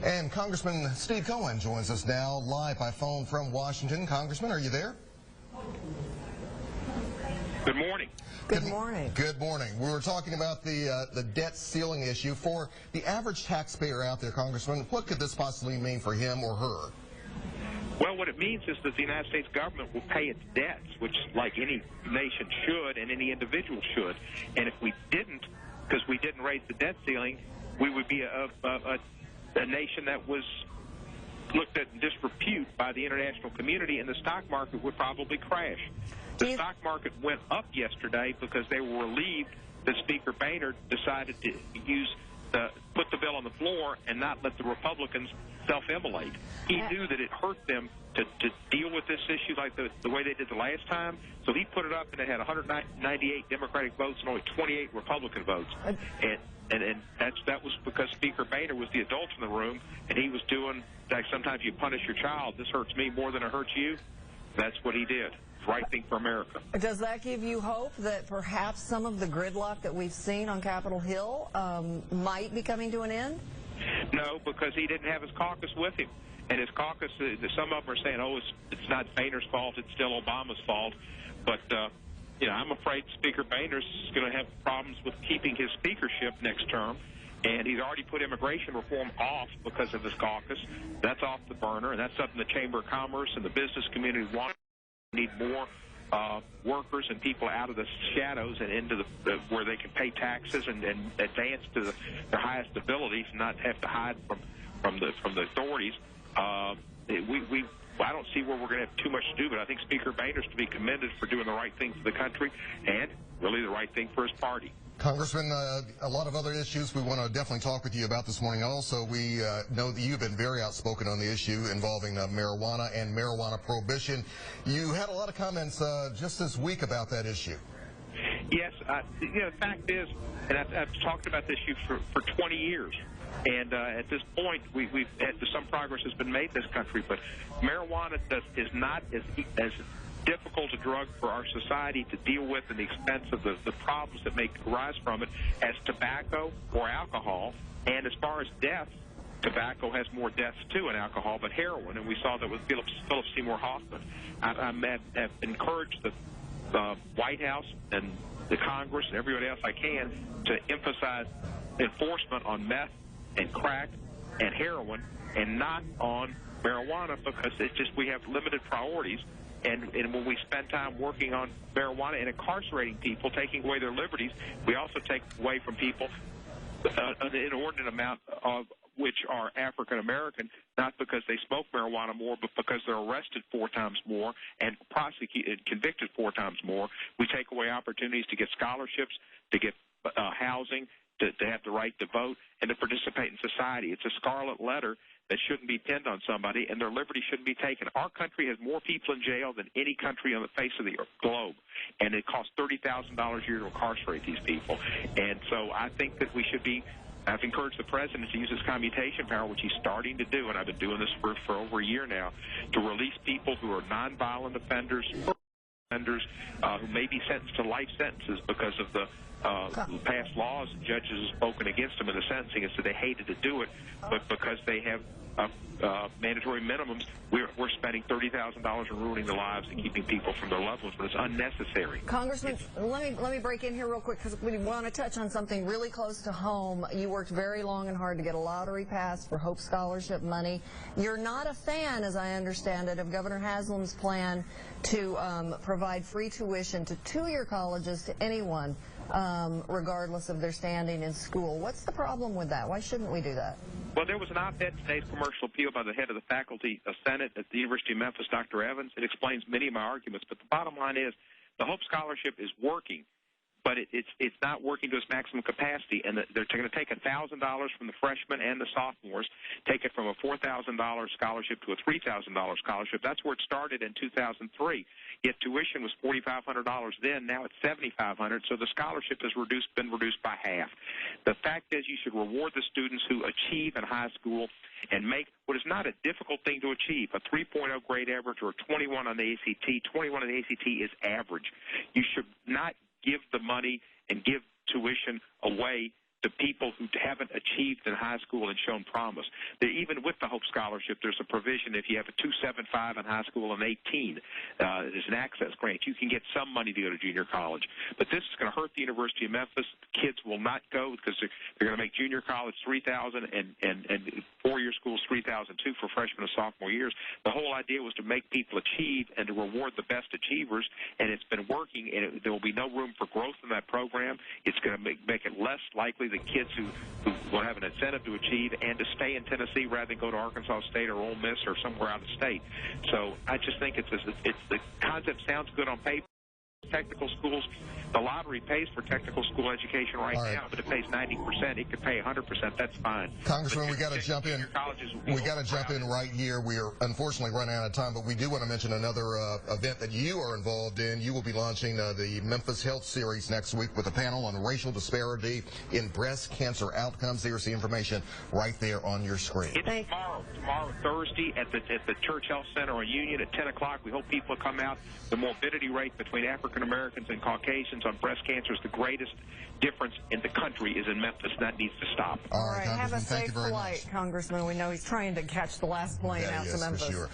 And Congressman Steve Cohen joins us now live by phone from Washington. Congressman, are you there? Good morning. Good morning. Good morning. We were talking about the debt ceiling issue. For the average taxpayer out there, Congressman, what could this possibly mean for him or her? Well, what it means is that the United States government will pay its debts, which, like any nation should and any individual should. And if we didn't, because we didn't raise the debt ceiling, we would be a nation that was looked at in disrepute by the international community, and the stock market would probably crash. The stock market went up yesterday because they were relieved that Speaker Boehner decided to put the bill on the floor and not let the Republicans self-immolate. He knew that it hurt them to deal with this issue like the way they did the last time, so he put it up, and it had 198 Democratic votes and only 28 Republican votes. And that was because Speaker Boehner was the adult in the room, and he was doing, like, sometimes you punish your child. This hurts me more than it hurts you. That's what he did. Right thing for America. Does that give you hope that perhaps some of the gridlock that we've seen on Capitol Hill might be coming to an end? No, because he didn't have his caucus with him. And his caucus, some of them are saying, oh, it's not Boehner's fault, it's still Obama's fault. But, I'm afraid Speaker Boehner's going to have problems with keeping his speakership next term. And he's already put immigration reform off because of his caucus. That's off the burner, and that's something the Chamber of Commerce and the business community want. Need more workers and people out of the shadows and into where they can pay taxes and advance to their highest abilities and not have to hide from the authorities. I don't see where we're going to have too much to do, but I think Speaker Boehner's to be commended for doing the right thing for the country and really the right thing for his party. Congressman, a lot of other issues we want to definitely talk with you about this morning. Also, we know that you've been very outspoken on the issue involving marijuana and marijuana prohibition. You had a lot of comments just this week about that issue. Yes. The fact is, and I've talked about this issue for 20 years, and at this point, we've had some progress has been made in this country, but marijuana is not as difficult a drug for our society to deal with and the expense of the problems that may arise from it as tobacco or alcohol. And as far as deaths, tobacco has more deaths too than alcohol, but heroin, and we saw that with Philip Seymour Hoffman. I've encouraged the White House and the Congress and everybody else I can to emphasize enforcement on meth and crack and heroin and not on marijuana, because it's just we have limited priorities. And when we spend time working on marijuana and incarcerating people, taking away their liberties, we also take away from people an inordinate amount of which are African American, not because they smoke marijuana more, but because they're arrested 4 times more and prosecuted, convicted 4 times more. We take away opportunities to get scholarships, to get housing, to have the right to vote, and to participate in society. It's a scarlet letter that shouldn't be pinned on somebody, and their liberty shouldn't be taken. Our country has more people in jail than any country on the face of the globe, and it costs $30,000 a year to incarcerate these people. And so I think that we should be – I've encouraged the president to use his commutation power, which he's starting to do, and I've been doing this for over a year now, to release people who are nonviolent offenders, who may be sentenced to life sentences because of the past laws. Judges have spoken against them in the sentencing and said they hated to do it, but because they have mandatory minimums, we're spending $30,000 and ruining the lives and keeping people from their loved ones, but it's unnecessary. Congressman, let me break in here real quick because we want to touch on something really close to home. You worked very long and hard to get a lottery passed for Hope Scholarship money. You're not a fan, as I understand it, of Governor Haslam's plan to provide free tuition to 2-year colleges to anyone, regardless of their standing in school. What's the problem with that? Why shouldn't we do that? Well, there was an op-ed in today's commercial appeal by the head of the faculty of Senate at the University of Memphis, Dr. Evans. It explains many of my arguments, but the bottom line is the Hope Scholarship is working, but it's not working to its maximum capacity, and they're going to take $1,000 from the freshmen and the sophomores, take it from a $4,000 scholarship to a $3,000 scholarship. That's where it started in 2003. Yet tuition was $4,500 then. Now it's $7,500. So the scholarship has been reduced by half. The fact is, you should reward the students who achieve in high school and make what is not a difficult thing to achieve, a 3.0 grade average or a 21 on the ACT. 21 on the ACT is average. You should not give the money and give tuition away to people who haven't achieved in high school and shown promise. That even with the Hope Scholarship, there's a provision if you have a 2.75 in high school and 18, there's an access grant. You can get some money to go to junior college. But this is going to hurt the University of Memphis. Kids will not go because they're going to make junior college $3,000 and four-year schools $3,002 for freshman and sophomore years. The whole idea was to make people achieve and to reward the best achievers, and it's been working, and there will be no room for growth in that program. It's going to make it less likely that kids who will have an incentive to achieve and to stay in Tennessee rather than go to Arkansas State or Ole Miss or somewhere out of state. So I just think it's the concept sounds good on paper. Technical schools, the lottery pays for technical school education right now, but it pays 90%. It could pay 100%. That's fine. Congressman, we got to jump in. We got to jump in right here. We are unfortunately running out of time, but we do want to mention another event that you are involved in. You will be launching the Memphis Health Series next week with a panel on racial disparity in breast cancer outcomes. There's the information right there on your screen. It's tomorrow, Thursday, at the Church Health Center on Union at 10 o'clock. We hope people come out. The morbidity rate between African Americans and Caucasians on breast cancer is the greatest difference in the country is in Memphis. That needs to stop. All right, have a safe flight, Congressman. We know he's trying to catch the last plane out to Memphis. For sure.